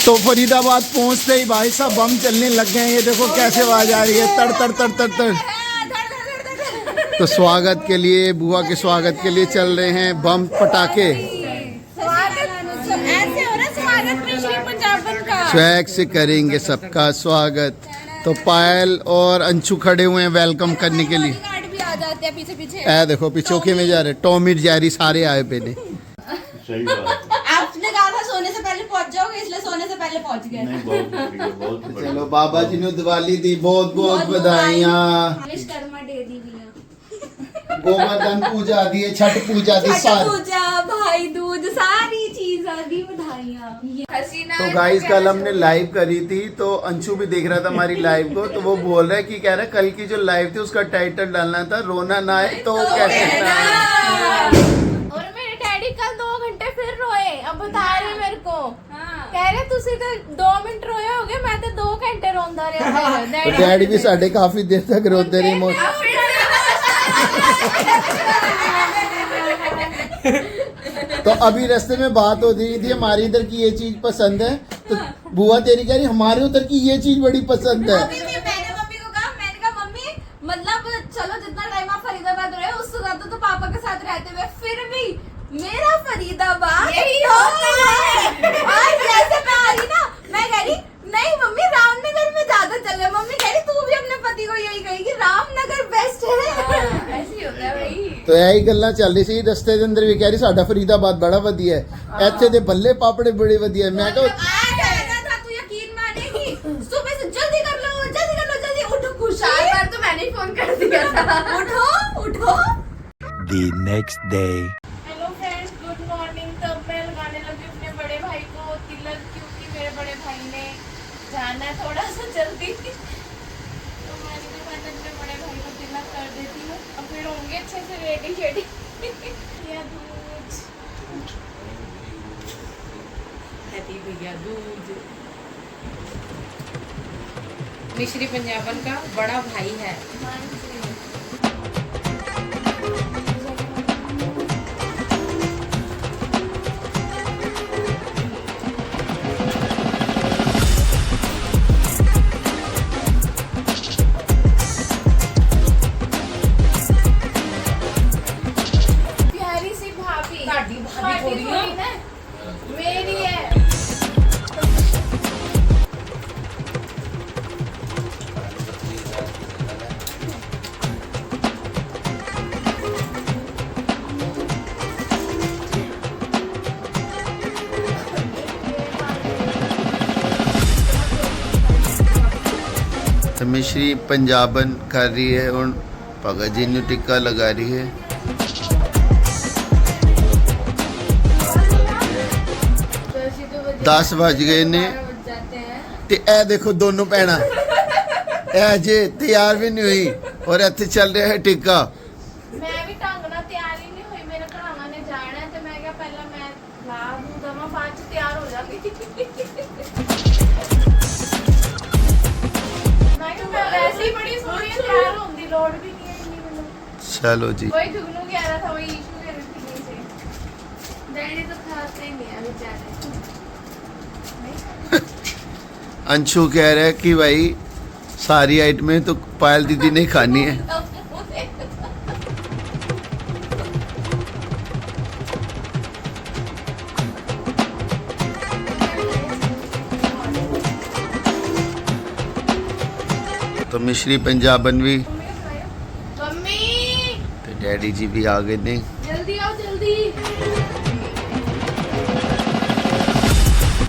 तो फरीदाबाद पहुंचते ही भाई साहब बम चलने लग गए हैं। ये देखो कैसे आवाज आ रही है, तड़ तड़ तड़ तड़ तड़। तो स्वागत के लिए, बुआ के स्वागत के लिए चल रहे हैं बम पटाखे। स्वैग से करेंगे सबका स्वागत। तो पायल और अंशु खड़े हुए हैं वेलकम करने के लिए। भी आ जाते हैं पीछे पीछे। देखो पिछोके में जा रहे, टॉमी जैरी सारे आए पहले। सही बात। आपने कहा था सोने से पहले पहुंच जाओगे, इसलिए सोने से पहले पहुंच गए। नहीं, बहुत बढ़िया। चलो बाबा जी ने दिवाली दी, बहुत बहुत बधाइयाँ। विश्वकर्मा डे दी भी। गोवर्धन पूजा दी, छठ पूजा दी, सारी पूजा, भाई दूज, सारी चीज दी, बधाइयाँ। तो गाइस कल हमने लाइव करी थी, तो अंशु भी देख रहा था हमारी लाइव को। तो वो बोल रहा है कि कह रहा है कल की जो लाइव थी उसका टाइटल डालना था रोना ना आए तो कैसे ना आए। और मेरे डैडी कल 2 घंटे फिर रोए। अब बता रहे मेरे को, कह रहे तुसी तो 2 मिनट रोए होगे, मैं तो 2 घंटे रोंदा रहा। डैडी भी साढ़े काफी देर तक रोते रहे। तो अभी रास्ते में बात हो रही थी हमारी इधर की ये चीज पसंद है, तो बुआ तेरी कह रही हमारे उधर की ये चीज बड़ी पसंद है। मैंने मम्मी को कहा, मैंने कहा मम्मी मतलब चलो जितना टाइम आप फरीदाबाद रहे उससे ज्यादा तो पापा के साथ रहते हुए, फिर भी मेरा फरीदाबाद यही होता है। और जैसे मैं आ रही ना, मैं कह रही नहीं मम्मी रामनगर में ज्यादा चले। मम्मी कह रही तू भी अपने पति को यही कहेगी रामनगर बेस्ट है। ऐसे ही होता है भाई। तो यही गल्ला चल रही सी रस्ते के अंदर भी कह रही साडा फरीदाबाद बड़ा वधिया है, ਇੱਥੇ ਦੇ भल्ले पापड़े बड़े वधिया है। मैं तो तू यकीन मानेगी, सुबह से जल्दी कर लो जल्दी उठो। खुशहाल बार तो मैंने ही फोन कर दिया था, उठो। The next day. Hello friends, good morning. तब मैं लगाने लगी अपने बड़े भाई को तिलक, क्योंकि मेरे बड़े भाई ने जाना है थोड़ा सा जल्दी। तो मैंने कहा मैं अपने बड़े भाई को तिलक कर देती हूँ, और फिर होंगे अच्छे से रेडी शेडी। या दूज हैप्पी भैया दूज। मिश्री पंजाबन का बड़ा भाई है। प्यारी सी भाभी, भाभी थोड़ी ना मेरी है। तो मिश्री पंजाबन कर रही है और भगत जी ने टिक्का लगा रही है। 10 बज गए ने ते ए देखो दोनों भैना ए जे तैयार भी नहीं हुई और इत्थे चल रहा है टिक्का। मैं भी ढंग ਨਾਲ ਤਿਆਰ ਹੀ ਨਹੀਂ ਹੋਈ, ਮੇਰੇ ਭਰਾਵਾਂ ਨੇ ਜਾਣਾ ਹੈ ਤੇ ਮੈਂ ਕਿਹਾ ਪਹਿਲਾਂ ਮੈਂ ਲਾ ਦੂੰ ਦਵਾਂ, ਬਾਅਦ ਚ ਤਿਆਰ ਹੋ ਜਾਗੀ। ਮੈਂ ਕਿਹਾ ਮੈਂ ਵੈਸੇ ਹੀ ਬੜੀ ਸੋਹਣੀ ਹਾਂ, ਤਿਆਰ ਹੋਣ ਦੀ ਲੋੜ ਵੀ ਨਹੀਂ ਹੈ ਇੰਨੀ ਮੈਨੂੰ। चलो जी वही जुगनू कह रहा था, वही इशू कह रही थी से। डैडी तो खाते ही नहीं है बेचारे। अंशु कह रहा है कि भाई सारी आइटमें तो पायल दीदी ने खानी है। तो मिश्री पंजाबन भी मम्मी तो डैडी जी भी आ गए ने। जल्दी आओ जल्दी।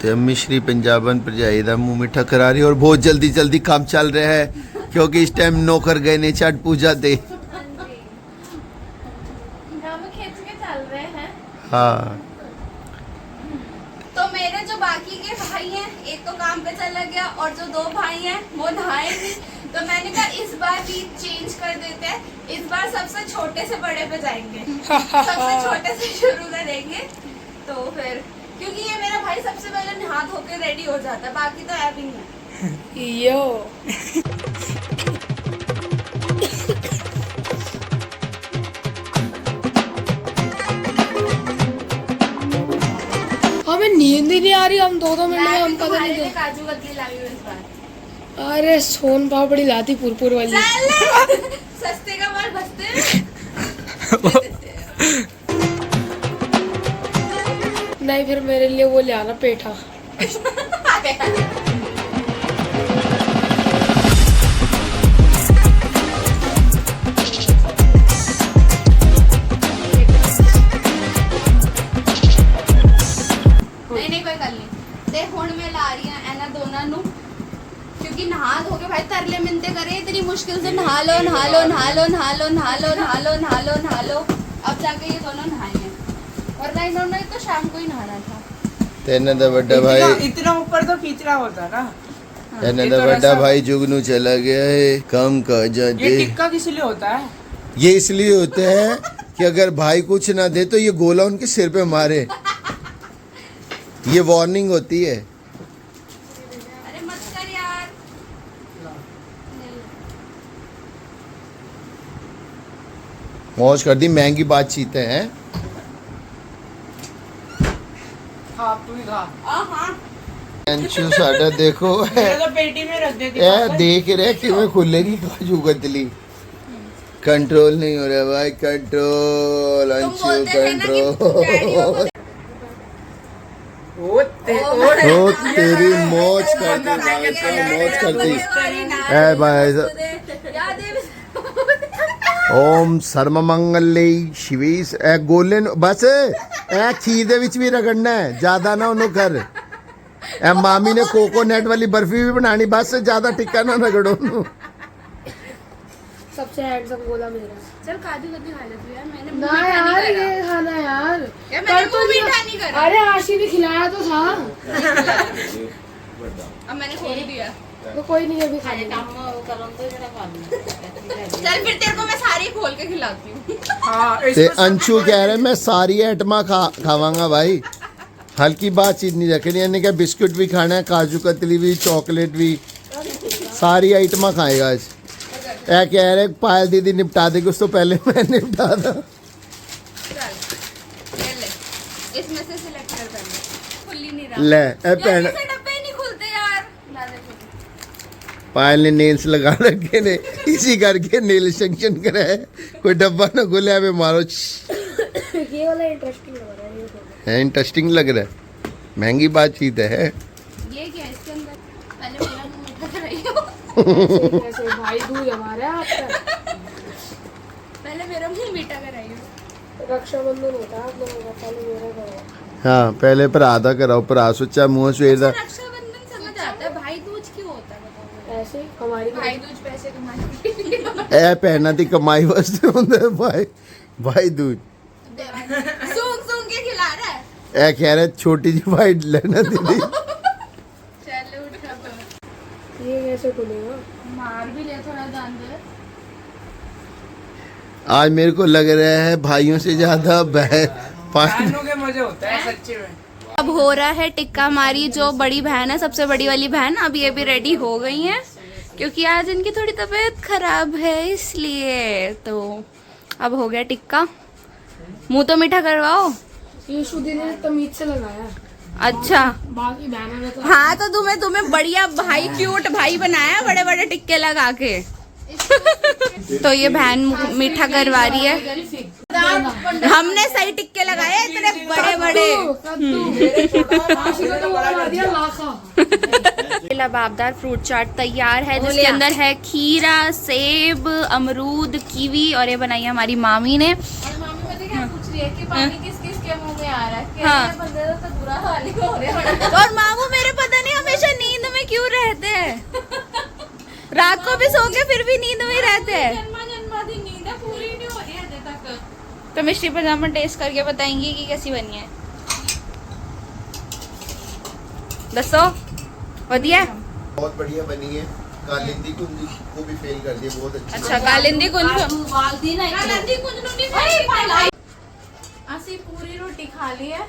तो मिश्री पंजाबन भरजाई का मुंह मिठा करा रही और बहुत जल्दी जल्दी काम चल रहा है, क्योंकि इस टाइम नौकर गए ने छठ पूजा दे। हम खींच के चल रहे हैं। हाँ तो मेरे जो बाकी के भाई हैं, एक तो काम पे चला गया और जो 2 भाई हैं वो नहाए नहीं। तो मैंने कहा इस बार भी चेंज कर देते हैं, इस बार सबसे छोटे से बड़े पे जाएंगे। सबसे छोटे से शुरू करेंगे। तो फिर क्योंकि ये मेरा भाई सबसे पहले नहा धो के रेडी हो जाता है, बाकी तो ऐप ही नहीं है। यो हमें नींद जल्दी नहीं आ रही, हम 2-2 मिनट में हम पता नहीं काजू कतली लाई हूँ इस बार। अरे सोन पापड़ी लाती पुरपुर वाली। सस्ते का माल बसते नहीं फिर मेरे लिए वो ले आना पेठा। नहीं कोई गल नहीं ते हुण मैं ला रही हां एना दोनों नु क्योंकि नहा धो के भाई तरले मिनते करे इतनी मुश्किल से नहा लो नहा लो नहा लो नहा लो नहा लो नहा लो नहा लो नहा लो अब जाके ये दोनों नहाए हैं वरना इन्होंने तो शाम को ही नहाना था। तेने तो बड़ा भाई इतना ऊपर तो खींचना होता ना। तेने तो बड़ा भाई जुगनू चला गया है काम का ये जाते। टिक्का किस लिए होता है? ये इसलिए होते हैं कि अगर भाई कुछ ना दे तो ये गोला उनके सिर पे मारे, ये वार्निंग होती है। अरे मत कर यार। मौज कर दी, महंगी बातचीत है। हाँ तू ही खा। हां अंशु साडा देखो मेरे तो पेटी में रख देती ए देख रहे कि मैं खुलेगी काजू कतली। कंट्रोल नहीं हो रहा भाई, कंट्रोल तुम अंशु बोलते थे ना कि डैडियों को कंट्रोल। ओ तेरी मौज करती भाई, तेरी मौज करती। ए भाई ओम सर्वमंगले शिवे ए गोले बस ए खीर दे विच भी रगड़ना है, ज्यादा ना उन्हों कर। ए मामी ने कोकोनट वाली बर्फी भी बनानी, बस ज्यादा टिक्का ना रगड़ो उन्हों। सबसे हैंडसम गोला मेरा। चल काजू कतली खा ले तू यार। मैंने ना यार ये खाना यार। यार मैंने मुंह मीठा नहीं करा। अरे आशी ने खिलाया तो था। अब मैंने खोल दिया। तो कोई नहीं अभी खा लेंगे। चल फिर तेरे को मैं सारी खोल के खिलाती हूँ। हाँ ते अंशु कह रहे मैं सारी आइटमा खावांगा भाई, हल्की बातचीत नहीं रखनी। यानी क्या बिस्कुट भी खाना है, काजू कतली भी, चॉकलेट भी, सारी आइटमा खाएगा आज। ए कह रहे पायल दीदी निपटा देगी, उसको पहले मैं निपटा था। चल ले ले इसमें से सिलेक्ट कर पहले। खुल ही नहीं रहा ले ए यार, पहन इसे डब्बे ही नहीं खुलते यार। ला दे खुल। पायल ने नेल्स लगा रखे ने, इसी करके नेल सेक्शन करा है। कोई डब्बा ना खुले अबे मारो। ये वाला इंटरेस्टिंग लग रहा है। ये है इंटरेस्टिंग लग रहा है, महंगी बातचीत है। ये क्या है इसके अंदर? पहले मेरा मुंह मीठा कराइयो। ऐसे भाई दूध हमारे आपका। पहले मेरा मुंह मीठा कराइयो। रक्षाबंधन होता है आप लोगों का, पहले मेरा करो। हाँ पहले भरा दा कराओ, भरा सोचा मुंह सवेर दा। रक्षाबंधन समझ आता है, भाई दूज क्यों होता है बताओ? ऐसे ही हमारी भाई दूज पैसे तुम्हारे ए भैना दी कमाई वास्ते हुंदा है भाई दूज। सूंघ सूंघ के खिला रहा है। ए कह रहे छोटी जी भाई लेना दीदी। चल उठ अब। ये कैसे खुलेगा? मार भी ले थोड़ा जान दे। आज मेरे को लग रहा है भाइयों से ज्यादा बहनों के मजे होता है सच्ची में। अब हो रहा है टिक्का मारी। जो बड़ी बहन है, सबसे बड़ी वाली बहन, अब ये भी रेडी हो गई है क्योंकि आज इनकी थोड़ी तबीयत खराब है, इसलिए। तो अब हो गया टिक्का। मुंह तो मीठा करवाओ। ये शुद्धि ने तमीज से लगाया। अच्छा बाकी बहनों ने तो हाँ, तो तुम्हें बढ़िया भाई, क्यूट भाई बनाया बड़े बड़े टिक्के लगा के। तो ये बहन मीठा करवा रही है। हमने सही टिक्के लगाए इतने बड़े बड़े। लबाबदार फ्रूट चाट तैयार है, जिसके अंदर है खीरा, सेब, अमरूद, कीवी, और ये बनाई है हमारी मामी ने। और मामी पता क्या पूछ रही है कि पानी किस किस के मुंह में आ रहा है? हाँ। बंदे तो बुरा हाल ही हो रहा है। और मामू मेरे पता नहीं हमेशा नींद में क्यों रहते हैं। रात को भी सो के फिर भी नींद में ही रहते हैं। जन्मादि नींद है, पूरी नहीं हो रही है अभी तक। तो मिष्टी पजामा टेस्ट करके बताएंगी कि कैसी बनी है। दसो बढ़िया। बहुत बढ़िया बनी है। कालिंदी कुंज को भी फेल कर दिया, बहुत अच्छी। अच्छा कालिंदी कुंज ਅਸੀਂ पूरी रोटी खा ली है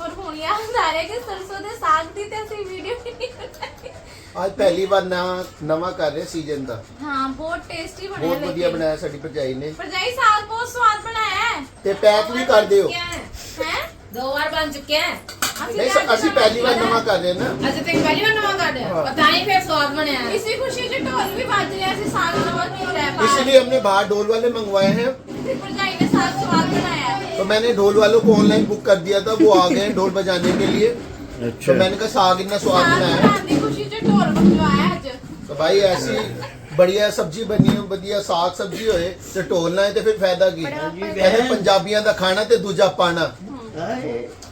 और ਹੁਣ याद आ रहा है कि सरसों ਦੇ ਸਾਗ ਦੀ ਤੇ ਅਸੀਂ ਵੀਡੀਓ ਨਹੀਂ ਬਣਾਈ। आज पहली बार नवा कर रहे सीजन का। हाँ बहुत टेस्टी बहुत ਬਣਿਆ बढ़िया बनाया साडी भरजाई ने। भरजाई साग बहुत स्वाद बनाया है। ते पैक भी कर दियो। हैं? 2 बार बन चुके हैं। ਅਸੀਂ ਪਹਿਲੀ ਵਾਰ ਨਵਾਂ ਕਰ ਰਹੇ ਨਾ। अच्छा तेरी पहली बार नवा कर रहे पता नहीं फिर स्वाद बनया इसी खुशी से ढोल भी बज रहे हैं साग स्वाद नहीं हो रहा है इसलिए हमने बाहर ढोल वाले मंगवाए हैं। भरजाई ने साग स्वाद बनाया है तो मैंने ढोल वालों को ऑनलाइन बुक कर दिया था, वो आ गए हैं ढोल बजाने के लिए। तो मैंने कहा साग इतना स्वाद बनाया है। साग की खुशी से ढोल बजवाया आज तो भाई ऐसी बढ़िया सब्जी बनी हो, बढ़िया साग सब्जी होए ते ढोल ना है तो फिर फायदा की। कहते पंजाबियों का खाना ते दूजा पाना।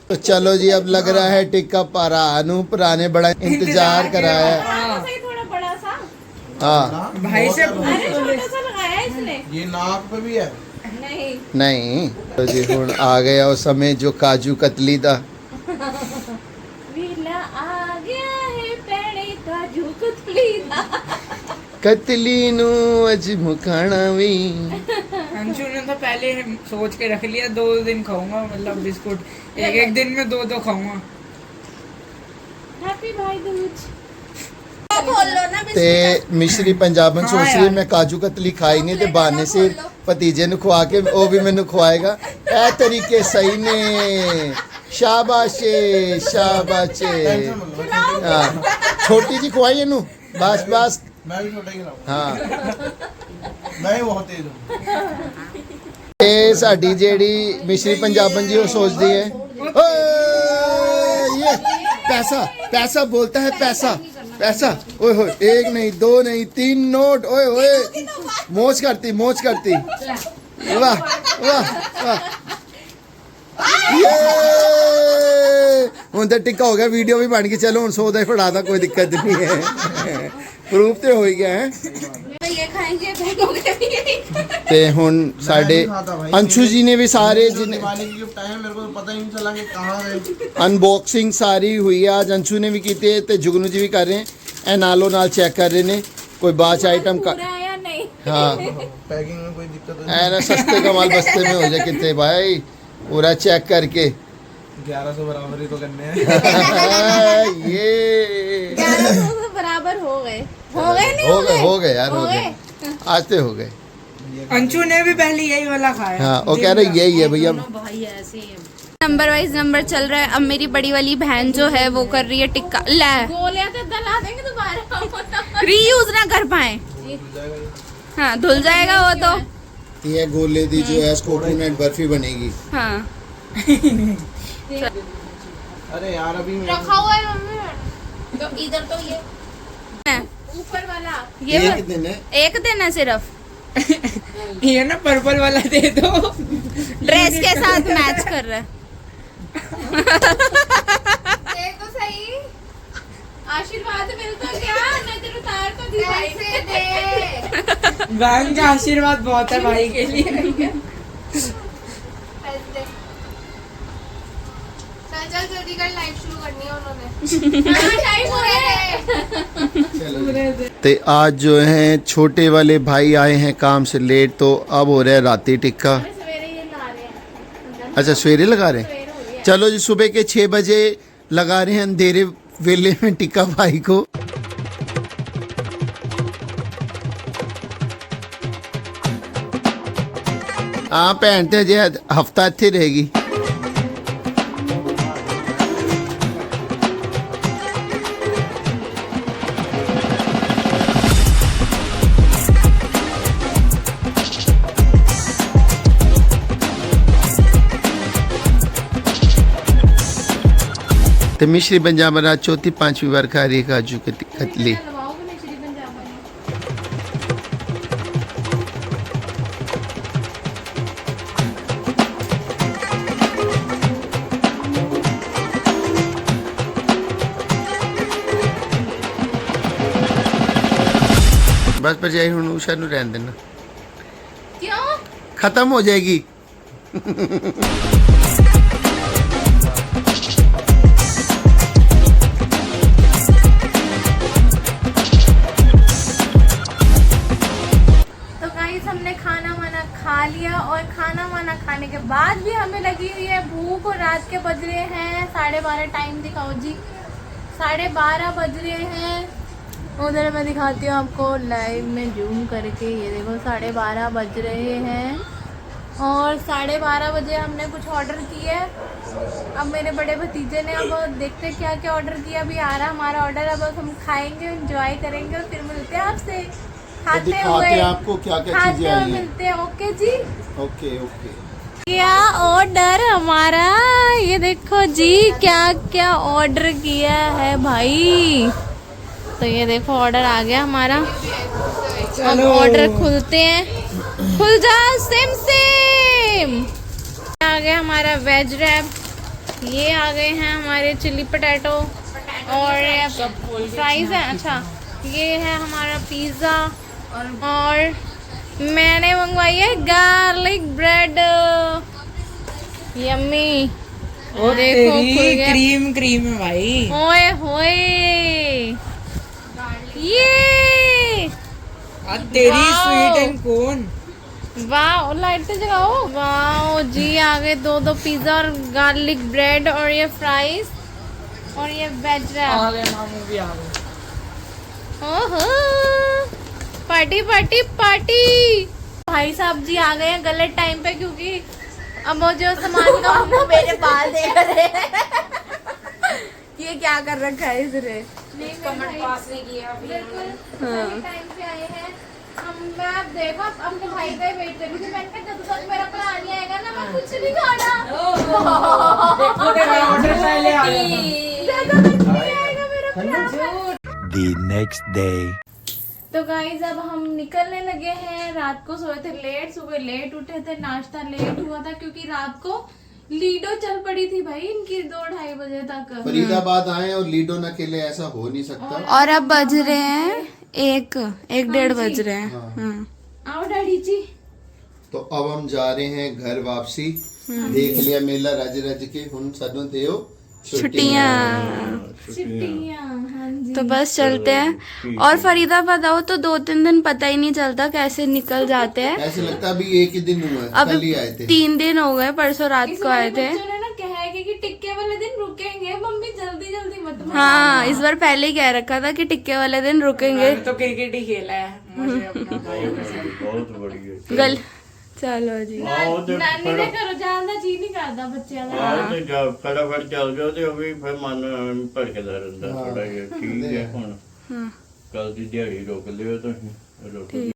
तो चलो जी, अब लग रहा है टिक्का भरा ने बड़ा इंतजार कराया है। सही थोड़ा बड़ा सा हाँ भाई से अरे छोटा सा लगाया इसने ये नाक पे भी है। नहीं नहीं तो जी हुण आ गया वो समय जो काजू कतली दा। वीला आ गया है पेड़े काजू कतली दा कतली नू अज मुखाना वी। अंशु ने तो पहले सोच के रख लिया 2 दिन खाऊंगा, मतलब बिस्कुट एक दिन में 2 खाऊंगा। हैप्पी भाई दूज खोल लो ना ते मिश्री पंजाबन सोच रही है मैं काजू कतली खाई नहीं, ते बहाने से भतीजे नु खवा के वो भी मैंने खवाएगा। ए तरीके सही ने, शाबाशे शाबाशे। हाँ छोटी जी खवाई इनू, बस बस। मैं भी छोटा ही खिलाऊंगा। हाँ मैं ही बहुत तेज हूँ। ਇਹ ਸਾਡੀ ਜਿਹੜੀ ਮਿਸ਼ਰੀ ਪੰਜਾਬਨ ਜੀ ਉਹ ਸੋਚਦੀ ਹੈ ਓਏ ये पैसा पैसा बोलता है पैसा पैसा। ओए होए, 1 नहीं 2 नहीं 3 नोट। ओए होए मौज करती वाह वाह वाह। ये ਹੁਣ ਤਾਂ ਟਿੱਕਾ ਹੋ ਗਿਆ, ਵੀਡੀਓ ਵੀ ਬਣ ਗਈ। ਚਲੋ ਹੁਣ 100 ਦਾ ਹੀ ਫੜਾਦਾ, ਕੋਈ ਦਿੱਕਤ ਨਹੀਂ ਹੈ। ਪ੍ਰੂਫ ਤੇ ਹੋ ਹੀ ਗਿਆ ਹੈ। ये खाएंगे बहनों के भी ਤੇ ਹੁਣ ਸਾਡੇ ਅੰਸ਼ੂ ਜੀ ਨੇ ਵੀ ਸਾਰੇ ਜਿਹਨੇ दिवाली की गिफ्ट आए हैं, मेरे को तो पता ही नहीं चला कि कहाँ गए। ਅਨਬਾਕਸਿੰਗ ਸਾਰੀ ਹੋਈ ਆ। ਅੱਜ ਅੰਸ਼ੂ ਨੇ ਵੀ ਕੀਤੀ ਹੈ ਤੇ ਜੁਗਨੂ ਜੀ ਵੀ ਕਰ ਰਹੇ हैं। ਇਹ ਨਾਲੋਂ ਨਾਲ ਚੈੱਕ ਕਰ ਰਹੇ ਨੇ ਕੋਈ ਬਾਚ ਆਈਟਮ का। पूरा या नहीं हाँ पैकिंग में कोई दिक्कत ऐ ना सस्ते कमाल बस्ते में हो जाए कितने भाई, पूरा चेक करके। 1100 बराबर ही तो करने हैं। ये 1100 से बराबर हो गए नहीं हो गए यार, हो गए आज तो हो गए। अंशु ने भी पहले यही वाला खाया। हाँ वो कह रहे यही है भैया। नंबर वाइज नंबर चल रहा है। अब मेरी बड़ी वाली बहन जो है वो कर रही है टिक्का। ले गोलियां तो दला देंगे दोबारा रीयूज ना कर पाए। हाँ धुल जाएगा वो तो। ये गोले दी जो है कोकोनट बर्फी बनेगी। हाँ अरे यार अभी मैं रखा हुआ है मम्मी तो इधर तो ये ऊपर वाला ये एक दिन है। एक दिन है सिर्फ। ये ना पर्पल वाला दे दो, ड्रेस के साथ मैच कर रहा है। देखो सही आशीर्वाद मिलता क्या नजर उतार तो दी भाई से दे बहन का आशीर्वाद बहुत है भाई के लिए। चल जल्दी कर, लाइव शुरू करनी है उन्होंने। टाइम हो रहा है। तो आज जो है छोटे वाले भाई आए हैं काम से लेट, तो अब हो रहा है राती टिक्का। सवेरे ये ला रहे हैं। अच्छा सवेरे लगा रहे हैं। चलो जी सुबह के 6 बजे लगा रहे हैं अंधेरे वेले में टिक्का भाई को। हाँ भैन तो जे हफ्ता इत्थे रहेगी। तो मिश्री पंजाब रात 4-5वीं बार खा रही है काजू कतली। लगाओगे मिश्री पंजाब में। बस पर जाए हूँ उषा नू रहने देना, क्यों खत्म हो जाएगी। हमने खाना वाना खा लिया और खाना वाना खाने के बाद भी हमें लगी हुई है भूख और रात के बज रहे हैं 12:30। टाइम दिखाओ जी, 12:30 बज रहे हैं। उधर मैं दिखाती हूँ आपको लाइव में जूम करके। ये देखो 12:30 बज रहे हैं और 12:30 बजे हमने कुछ ऑर्डर किया है। अब मेरे बड़े भतीजे ने अब देखते हैं क्या क्या ऑर्डर किया। अभी आ रहा हमारा ऑर्डर, अब हम खाएंगे, एंजॉय करेंगे और फिर मिलते हैं आपसे खाते दिखाते हुए। हैं आपको क्या क्या खाते चीजें हुए आई हैं। मिलते हैं। ओके जी। Okay okay. क्या ऑर्डर हमारा, ये देखो जी क्या क्या ऑर्डर किया है भाई। तो ये देखो ऑर्डर आ गया हमारा। अब ऑर्डर खुलते हैं। खुल जा सेम सेम। आ गया हमारा वेज रैप। ये आ गए हैं हमारे चिली पटेटो और फ्राइज है। अच्छा ये है हमारा पिज़्ज़ा और मैंने मंगवाई है गार्लिक ब्रेड। यम्मी। और देखो खुल तेरी गया। क्रीम क्रीम है भाई। ओए होए ये आज तेरी वाओ। Sweet and corn. वाह लाइट से जगाओ। वाह जी आ गए दो पिज्जा और गार्लिक ब्रेड और ये फ्राइज और ये वेज रैप। आ गए मामू भी आ गए। ओहो पार्टी पार्टी पार्टी। भाई साहब जी आ गए हैं गलत टाइम पे, क्योंकि अब वो जो सामान का हमने मेरे बाल देख रहे हैं। ये क्या कर रखा है इसने। कमेंट पास नहीं किया अभी। बिल्कुल टाइम पे आए हैं हम। मैं अब देखो अपने भाई का वेट कर रही थी। मैंने कहा जब तक मेरा प्लान नहीं आएगा ना मैं कुछ नहीं खाना। देखो तेरा ऑर्डर पहले आ गया। जब तक नहीं आएगा मेरा प्लान। The next day. तो गाइज अब हम निकलने लगे हैं। रात को सोए थे लेट, सुबह लेट उठे थे, नाश्ता लेट हुआ था क्योंकि रात को लीडो चल पड़ी थी भाई इनकी 2-2:30 बजे तक। फरीदाबाद आए और लीडो न खेले, ऐसा हो नहीं सकता। और अब बज रहे हैं 1-1:30 बज रहे हैं। हाँ। आओ डैडी जी। तो अब हम जा रहे हैं घर वापसी। देख लिया मेला रज रज के, हुन सानू देओ छुट्टियाँ। हाँ जी। तो बस चलते हैं। और फरीदाबाद आओ तो 2-3 दिन पता ही नहीं चलता कैसे निकल जाते हैं। ऐसे लगता है अभी एक ही दिन हुआ है, कल ही आए थे। 3 दिन हो गए, परसों रात इस को आए बार थे। बच्चों ने ना कहा है कि टिक्के वाले दिन रुकेंगे मम्मी, जल्दी जल्दी मत मारो। हाँ इस बार पहले ही कह रखा था कि टिक्के वाले दिन रुकेंगे। मैंने तो क्रिकेट ही खेला है। मुझे अपना भाई पसंद। बहुत बढ़िया। गल चलो जी। नानी ने करो जान ਦਾ ਜੀ ਨਹੀਂ ਕਰਦਾ ਬੱਚਿਆਂ ਦਾ। ਆਹ ਤੇ ਜਦ ਫਟਾਫਟ ਚੱਲ ਜਾਓ ਤੇ ਉਹ ਵੀ ਫਿਰ ਮਨ ਭੜਕਦਾ ਰਹਿੰਦਾ ਥੋੜਾ ਜਿਹਾ। ਠੀਕ ਹੈ ਹੁਣ ਕੱਲ ਦੀ ਦਿਹਾੜੀ ਰੋਕ ਲਿਓ ਤੁਸੀਂ। ਰੋਕ